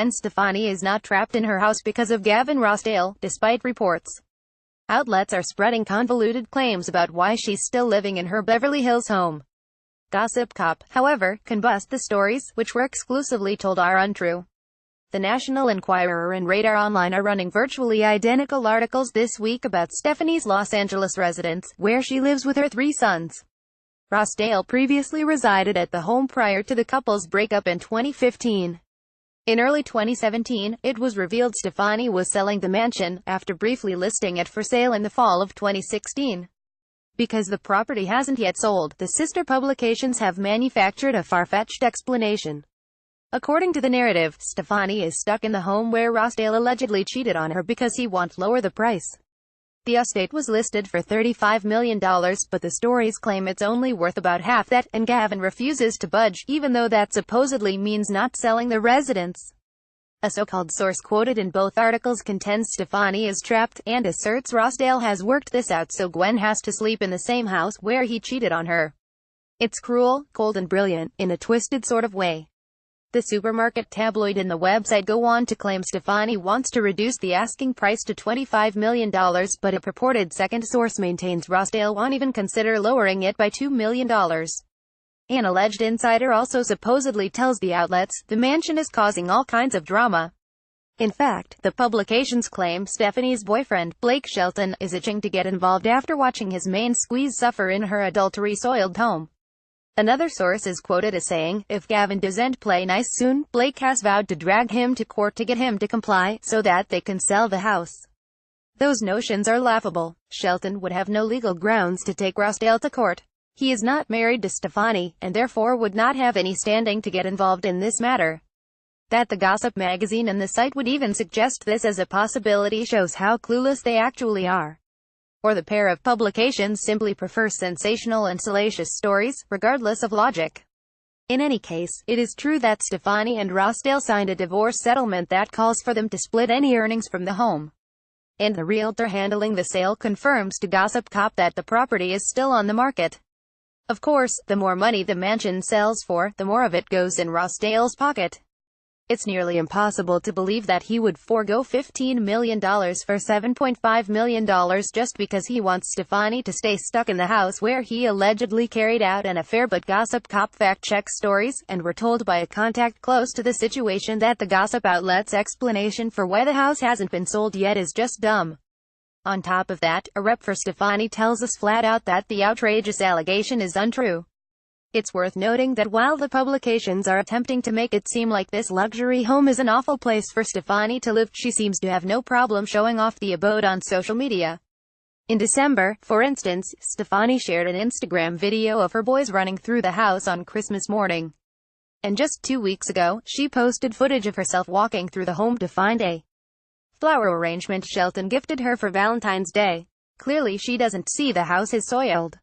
Gwen Stefani is not trapped in her house because of Gavin Rossdale, despite reports. Outlets are spreading convoluted claims about why she's still living in her Beverly Hills home. Gossip Cop, however, can bust the stories, which were exclusively told are untrue. The National Enquirer and Radar Online are running virtually identical articles this week about Stefani's Los Angeles residence, where she lives with her 3 sons. Rossdale previously resided at the home prior to the couple's breakup in 2015. In early 2017, it was revealed Stefani was selling the mansion, after briefly listing it for sale in the fall of 2016. Because the property hasn't yet sold, the sister publications have manufactured a far-fetched explanation. According to the narrative, Stefani is stuck in the home where Rossdale allegedly cheated on her because he won't lower the price. The estate was listed for $35 million, but the stories claim it's only worth about half that, and Gavin refuses to budge, even though that supposedly means not selling the residence. A so-called source quoted in both articles contends Stefani is trapped, and asserts Rossdale has worked this out so Gwen has to sleep in the same house where he cheated on her. It's cruel, cold and brilliant, in a twisted sort of way. The supermarket tabloid and the website go on to claim Stefani wants to reduce the asking price to $25 million, but a purported second source maintains Rossdale won't even consider lowering it by $2 million. An alleged insider also supposedly tells the outlets, the mansion is causing all kinds of drama. In fact, the publications claim Stefani's boyfriend, Blake Shelton, is itching to get involved after watching his main squeeze suffer in her adultery-soiled home. Another source is quoted as saying, if Gavin doesn't play nice soon, Blake has vowed to drag him to court to get him to comply, so that they can sell the house. Those notions are laughable. Shelton would have no legal grounds to take Rossdale to court. He is not married to Stefani, and therefore would not have any standing to get involved in this matter. That the gossip magazine and the site would even suggest this as a possibility shows how clueless they actually are. Or the pair of publications simply prefer sensational and salacious stories, regardless of logic. In any case, it is true that Stefani and Rossdale signed a divorce settlement that calls for them to split any earnings from the home. And the realtor handling the sale confirms to Gossip Cop that the property is still on the market. Of course, the more money the mansion sells for, the more of it goes in Rossdale's pocket. It's nearly impossible to believe that he would forego $15 million for $7.5 million just because he wants Stefani to stay stuck in the house where he allegedly carried out an affair. But Gossip Cop fact-checks stories, and we're told by a contact close to the situation that the gossip outlet's explanation for why the house hasn't been sold yet is just dumb. On top of that, a rep for Stefani tells us flat out that the outrageous allegation is untrue. It's worth noting that while the publications are attempting to make it seem like this luxury home is an awful place for Stefani to live, she seems to have no problem showing off the abode on social media. In December, for instance, Stefani shared an Instagram video of her boys running through the house on Christmas morning. And just 2 weeks ago, she posted footage of herself walking through the home to find a flower arrangement Shelton gifted her for Valentine's Day. Clearly she doesn't see the house is soiled.